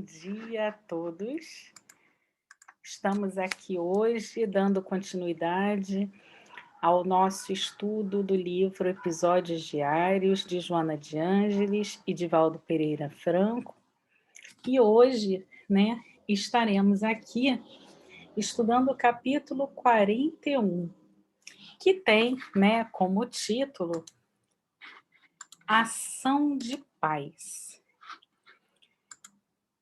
dia a todos. Estamos aqui hoje dando continuidade ao nosso estudo do livro Episódios Diários, de Joana de Ângeles e Divaldo Pereira Franco. E hoje, estaremos aqui estudando o capítulo 41, que tem, como título Ação de Paz.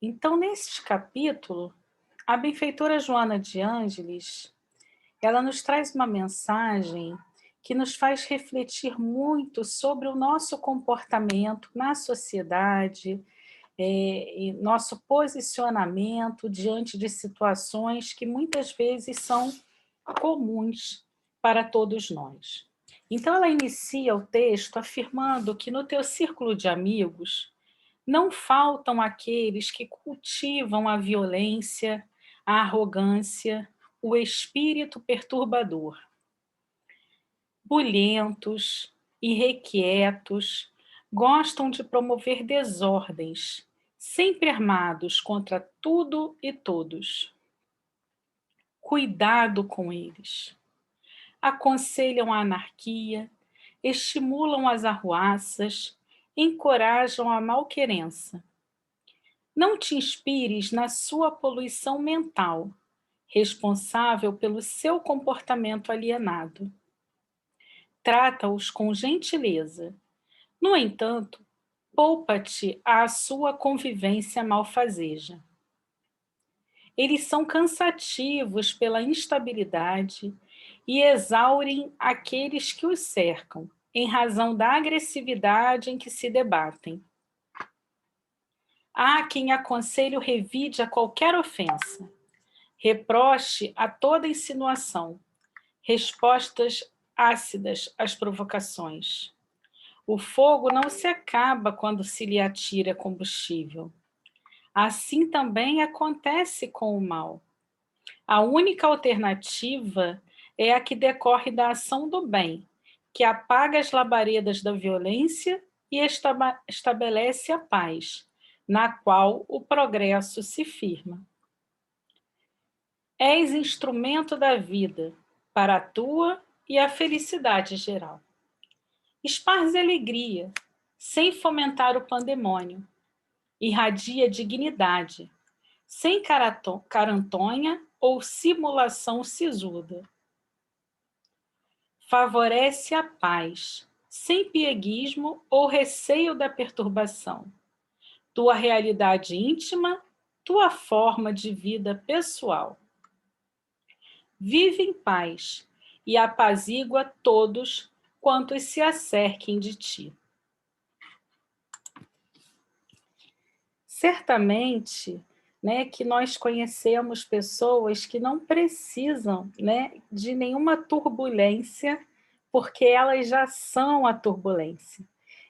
Então, neste capítulo, a benfeitora Joana de Ângeles, ela nos traz uma mensagem que nos faz refletir muito sobre o nosso comportamento na sociedade, e nosso posicionamento diante de situações que muitas vezes são comuns para todos nós. Então, ela inicia o texto afirmando que no teu círculo de amigos não faltam aqueles que cultivam a violência, a arrogância, o espírito perturbador. Bulhentos, irrequietos, gostam de promover desordens, sempre armados contra tudo e todos. Cuidado com eles. Aconselham a anarquia, estimulam as arruaças, encorajam a malquerença. Não te inspires na sua poluição mental, responsável pelo seu comportamento alienado. Trata-os com gentileza. No entanto, poupa-te à sua convivência malfazeja. Eles são cansativos pela instabilidade e exaurem aqueles que os cercam, em razão da agressividade em que se debatem. Há quem aconselhe o revide a qualquer ofensa, reproche a toda insinuação, respostas ácidas às provocações. O fogo não se acaba quando se lhe atira combustível. Assim também acontece com o mal. A única alternativa é a que decorre da ação do bem, que apaga as labaredas da violência e estabelece a paz, na qual o progresso se firma. És instrumento da vida, para a tua e a felicidade geral. Esparze alegria, sem fomentar o pandemônio. Irradia dignidade, sem carantonha ou simulação sisuda. Favorece a paz, sem pieguismo ou receio da perturbação. Tua realidade íntima, tua forma de vida pessoal. Vive em paz e apazigua todos quantos se acerquem de ti. Certamente, que nós conhecemos pessoas que não precisam, de nenhuma turbulência, porque elas já são a turbulência.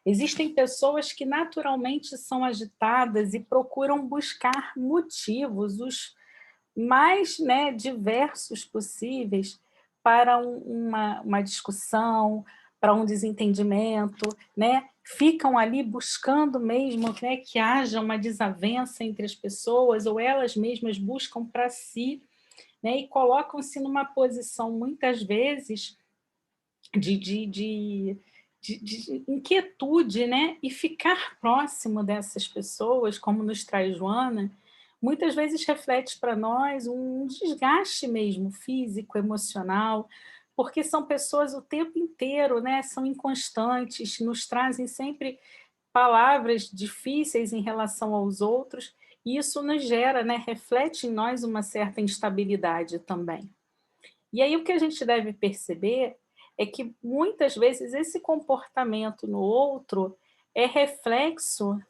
Existem pessoas que naturalmente são agitadas e procuram buscar motivos, os mais diversos possíveis, para uma discussão, para um desentendimento, ficam ali buscando mesmo que haja uma desavença entre as pessoas, ou elas mesmas buscam para si, e colocam-se numa posição, muitas vezes, de inquietude, e ficar próximo dessas pessoas, como nos traz Joana, muitas vezes reflete para nós um desgaste mesmo físico, emocional, porque são pessoas o tempo inteiro, são inconstantes, nos trazem sempre palavras difíceis em relação aos outros, e isso nos gera, reflete em nós uma certa instabilidade também. E aí o que a gente deve perceber é que muitas vezes esse comportamento no outro é reflexo,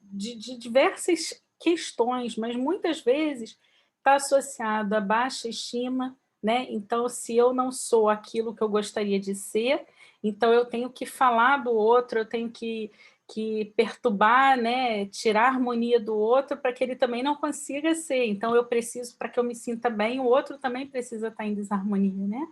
de diversas questões, mas muitas vezes está associado a baixa estima, Então, se eu não sou aquilo que eu gostaria de ser, então eu tenho que falar do outro, eu tenho que perturbar, tirar a harmonia do outro para que ele também não consiga ser. Então, eu preciso, para que eu me sinta bem, o outro também precisa estar em desarmonia,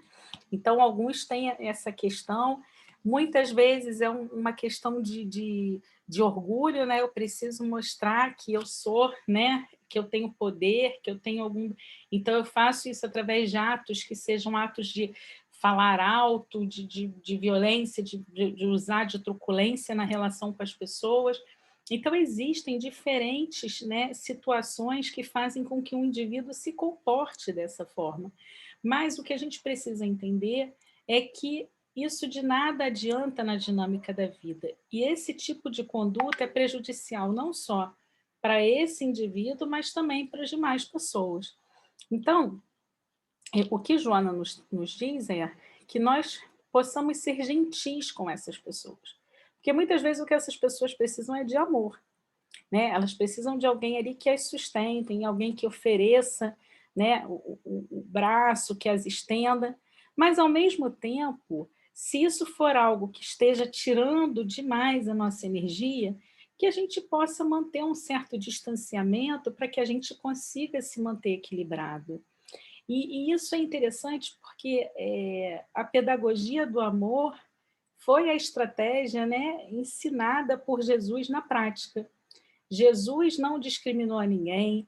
Então, alguns têm essa questão, muitas vezes é uma questão de de orgulho, né? Eu preciso mostrar que eu sou, né? Que eu tenho poder, que eu tenho algum... Então, eu faço isso através de atos que sejam atos de falar alto, de violência, de usar de truculência na relação com as pessoas. Então, existem diferentes, né, situações que fazem com que um indivíduo se comporte dessa forma. Mas o que a gente precisa entender é que isso de nada adianta na dinâmica da vida. E esse tipo de conduta é prejudicial não só para esse indivíduo, mas também para as demais pessoas. Então, o que Joana nos diz é que nós possamos ser gentis com essas pessoas. Porque muitas vezes o que essas pessoas precisam é de amor, né? Elas precisam de alguém ali que as sustentem, alguém que ofereça, né, o braço, que as estenda, mas ao mesmo tempo, se isso for algo que esteja tirando demais a nossa energia, que a gente possa manter um certo distanciamento para que a gente consiga se manter equilibrado. E isso é interessante porque a pedagogia do amor foi a estratégia, né, ensinada por Jesus na prática. Jesus não discriminou a ninguém,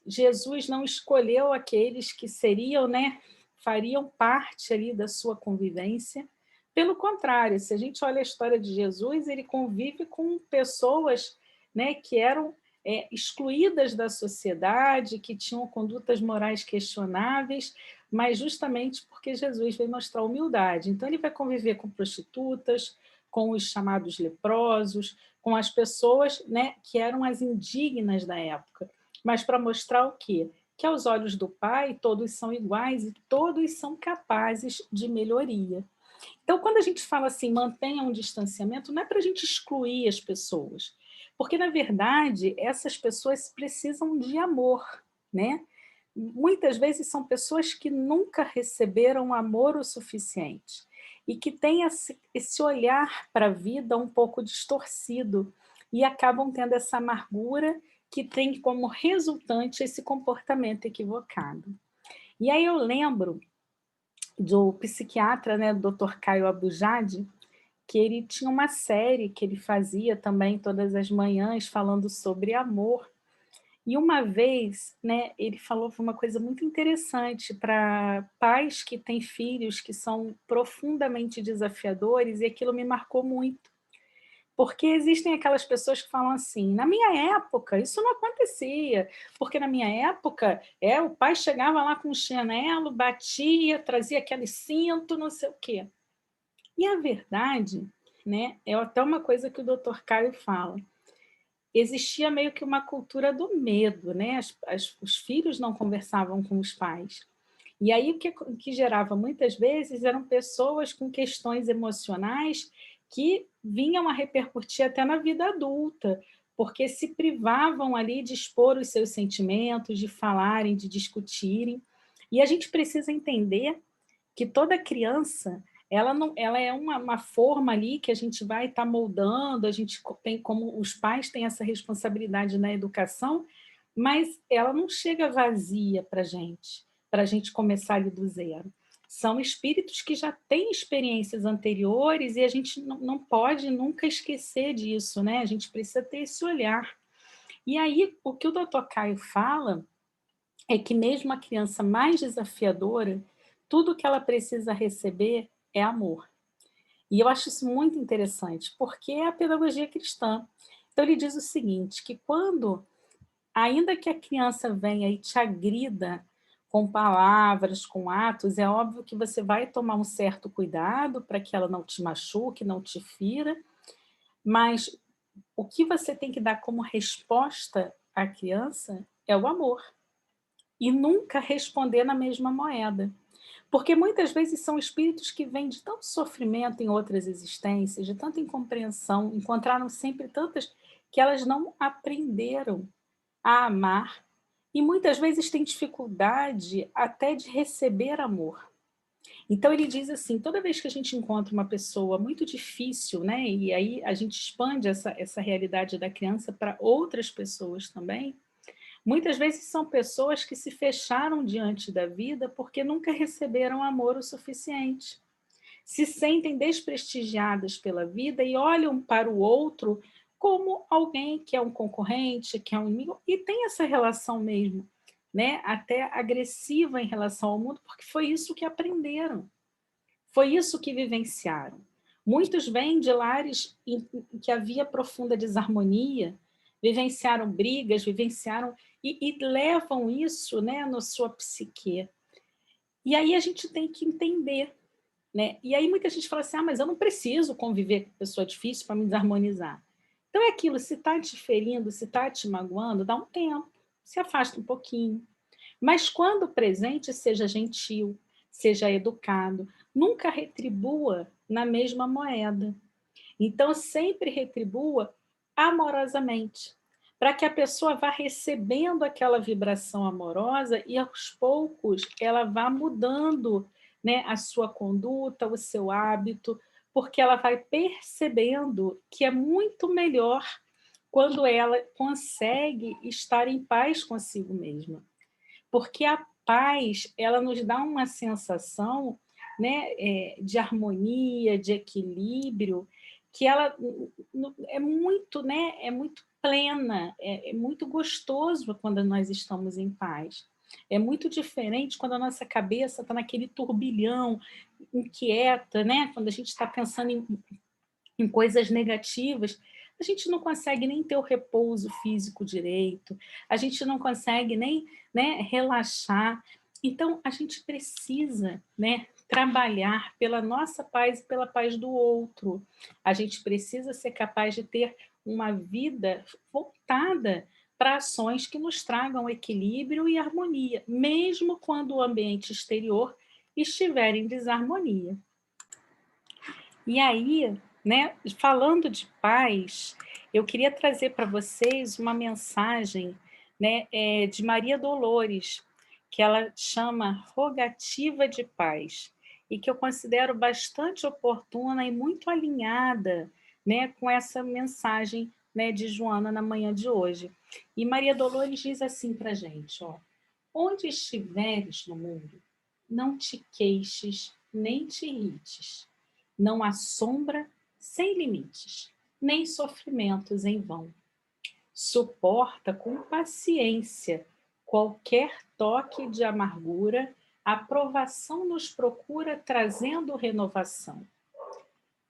Jesus não escolheu aqueles que seriam, né, fariam parte ali da sua convivência. Pelo contrário, se a gente olha a história de Jesus, ele convive com pessoas, né, que eram excluídas da sociedade, que tinham condutas morais questionáveis, mas justamente porque Jesus veio mostrar humildade. Então, ele vai conviver com prostitutas, com os chamados leprosos, com as pessoas, né, que eram as indignas da época. Mas para mostrar o quê? Que aos olhos do Pai todos são iguais e todos são capazes de melhoria. Então, quando a gente fala assim, mantenha um distanciamento, não é para a gente excluir as pessoas, porque, na verdade, essas pessoas precisam de amor, né? Muitas vezes são pessoas que nunca receberam amor o suficiente e que têm esse olhar para a vida um pouco distorcido e acabam tendo essa amargura que tem como resultante esse comportamento equivocado. E aí eu lembro do psiquiatra, né, do Dr. Caio Abujade, que ele tinha uma série que ele fazia também todas as manhãs falando sobre amor. E uma vez, né, ele falou uma coisa muito interessante para pais que têm filhos que são profundamente desafiadores, e aquilo me marcou muito. Porque existem aquelas pessoas que falam assim, na minha época isso não acontecia, porque na minha época o pai chegava lá com um chinelo, batia, trazia aquele cinto, não sei o quê. E a verdade, né, é até uma coisa que o Dr. Caio fala, existia meio que uma cultura do medo, né? Os filhos não conversavam com os pais. E aí o que gerava muitas vezes eram pessoas com questões emocionais que vinham a repercutir até na vida adulta, porque se privavam ali de expor os seus sentimentos, de falarem, de discutirem. E a gente precisa entender que toda criança ela não, ela é uma forma ali que a gente vai estar moldando, a gente tem como os pais têm essa responsabilidade na educação, mas ela não chega vazia para a gente começar ali do zero. São espíritos que já têm experiências anteriores e a gente não pode nunca esquecer disso, né? A gente precisa ter esse olhar. E aí, o que o doutor Caio fala é que mesmo a criança mais desafiadora, tudo que ela precisa receber é amor. E eu acho isso muito interessante, porque é a pedagogia cristã. Então ele diz o seguinte, que quando, ainda que a criança venha e te agrida com palavras, com atos, é óbvio que você vai tomar um certo cuidado para que ela não te machuque, não te fira, mas o que você tem que dar como resposta à criança é o amor. E nunca responder na mesma moeda. Porque muitas vezes são espíritos que vêm de tanto sofrimento em outras existências, de tanta incompreensão, encontraram sempre tantas que elas não aprenderam a amar e muitas vezes têm dificuldade até de receber amor. Então ele diz assim, toda vez que a gente encontra uma pessoa muito difícil, né, e aí a gente expande essa realidade da criança para outras pessoas também, muitas vezes são pessoas que se fecharam diante da vida porque nunca receberam amor o suficiente. Se sentem desprestigiadas pela vida e olham para o outro como alguém que é um concorrente, que é um inimigo, e tem essa relação mesmo, né, até agressiva em relação ao mundo, porque foi isso que aprenderam, foi isso que vivenciaram. Muitos vêm de lares em que havia profunda desarmonia, vivenciaram brigas, vivenciaram e levam isso, né, na sua psique. E aí a gente tem que entender, né? E aí muita gente fala assim: "Ah, mas eu não preciso conviver com pessoa difícil para me desarmonizar". Então é aquilo, se está te ferindo, se está te magoando, dá um tempo, se afasta um pouquinho. Mas quando presente, seja gentil, seja educado, nunca retribua na mesma moeda. Então sempre retribua amorosamente, para que a pessoa vá recebendo aquela vibração amorosa e aos poucos ela vá mudando, né, a sua conduta, o seu hábito, porque ela vai percebendo que é muito melhor quando ela consegue estar em paz consigo mesma. Porque a paz, ela nos dá uma sensação, né, de harmonia, de equilíbrio, que ela é muito, né, é muito plena, é muito gostoso quando nós estamos em paz. É muito diferente quando a nossa cabeça está naquele turbilhão, inquieta, né? Quando a gente está pensando em coisas negativas, a gente não consegue nem ter o repouso físico direito, a gente não consegue nem, né, relaxar. Então, a gente precisa, né, trabalhar pela nossa paz e pela paz do outro. A gente precisa ser capaz de ter uma vida voltada para ações que nos tragam equilíbrio e harmonia, mesmo quando o ambiente exterior estiver em desarmonia. E aí, né, falando de paz, eu queria trazer para vocês uma mensagem, né, de Maria Dolores, que ela chama Rogativa de Paz, e que eu considero bastante oportuna e muito alinhada, né, com essa mensagem, né, de Joana na manhã de hoje. E Maria Dolores diz assim para a gente, ó: onde estiveres no mundo, não te queixes nem te irrites. Não há sombra sem limites, nem sofrimentos em vão. Suporta com paciência qualquer toque de amargura, a provação nos procura trazendo renovação.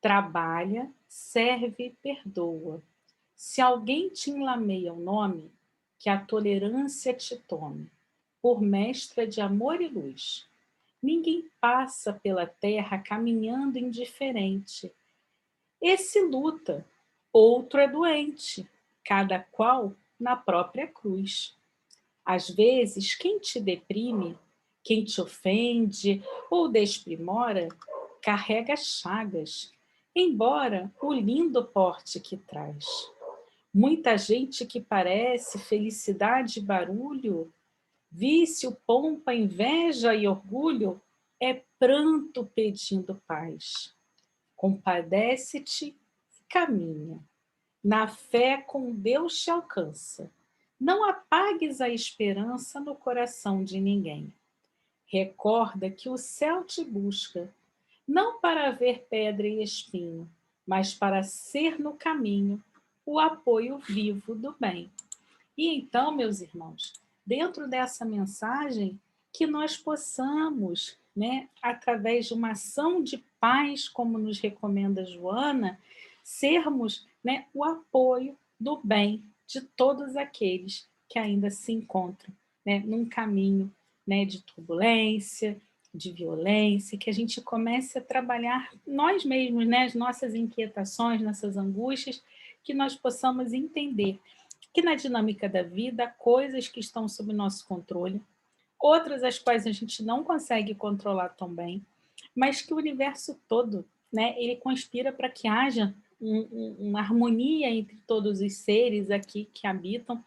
Trabalha, serve, perdoa. Se alguém te enlameia o nome, que a tolerância te tome, por mestra de amor e luz. Ninguém passa pela terra caminhando indiferente. Esse luta, outro é doente, cada qual na própria cruz. Às vezes, quem te deprime, quem te ofende ou desprimora, carrega chagas, embora o lindo porte que traz. Muita gente que parece felicidade e barulho, vício, pompa, inveja e orgulho, é pranto pedindo paz. Compadece-te e caminha. Na fé com Deus te alcança. Não apagues a esperança no coração de ninguém. Recorda que o céu te busca, não para ver pedra e espinho, mas para ser no caminho o apoio vivo do bem. E então, meus irmãos, dentro dessa mensagem, que nós possamos, né, através de uma ação de paz, como nos recomenda Joana, sermos, né, o apoio do bem de todos aqueles que ainda se encontram, né, num caminho, né, de turbulência, de violência, que a gente comece a trabalhar nós mesmos, né, as nossas inquietações, nossas angústias, que nós possamos entender que na dinâmica da vida há coisas que estão sob nosso controle, outras as quais a gente não consegue controlar tão bem, mas que o universo todo, né, ele conspira para que haja uma harmonia entre todos os seres aqui que habitam,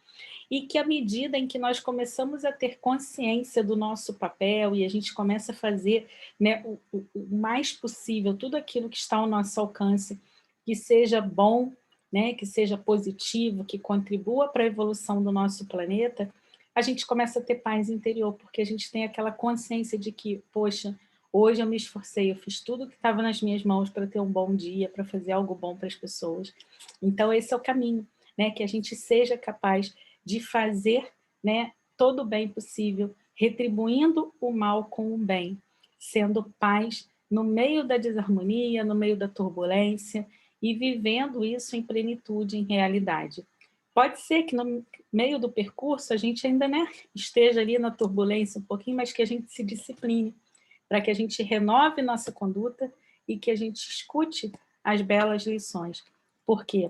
e que à medida em que nós começamos a ter consciência do nosso papel e a gente começa a fazer, né, o mais possível, tudo aquilo que está ao nosso alcance, que seja bom, né, que seja positivo, que contribua para a evolução do nosso planeta, a gente começa a ter paz interior, porque a gente tem aquela consciência de que, poxa, Hoje eu me esforcei, eu fiz tudo que estava nas minhas mãos para ter um bom dia, para fazer algo bom para as pessoas. Então esse é o caminho, né, que a gente seja capaz de fazer, né, todo o bem possível, retribuindo o mal com o bem, sendo paz no meio da desarmonia, no meio da turbulência e vivendo isso em plenitude, em realidade. Pode ser que no meio do percurso a gente ainda, né, esteja ali na turbulência um pouquinho, mas que a gente se discipline, para que a gente renove nossa conduta e que a gente escute as belas lições. Por quê?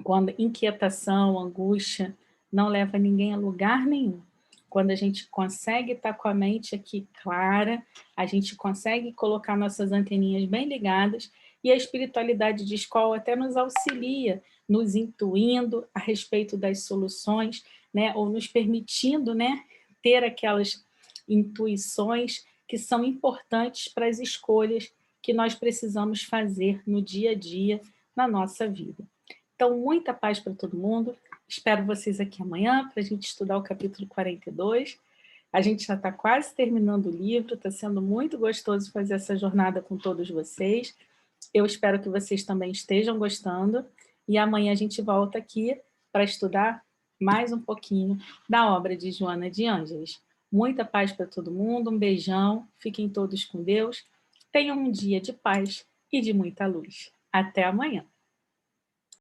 Quando inquietação, angústia não leva ninguém a lugar nenhum. Quando a gente consegue estar com a mente aqui clara, a gente consegue colocar nossas anteninhas bem ligadas e a espiritualidade de escola até nos auxilia, nos intuindo a respeito das soluções, né, ou nos permitindo, né, ter aquelas intuições que são importantes para as escolhas que nós precisamos fazer no dia a dia na nossa vida. Então, muita paz para todo mundo. Espero vocês aqui amanhã para a gente estudar o capítulo 42. A gente já está quase terminando o livro, está sendo muito gostoso fazer essa jornada com todos vocês. Eu espero que vocês também estejam gostando. E amanhã a gente volta aqui para estudar mais um pouquinho da obra de Joana de Ângeles. Muita paz para todo mundo, um beijão, fiquem todos com Deus. Tenham um dia de paz e de muita luz. Até amanhã.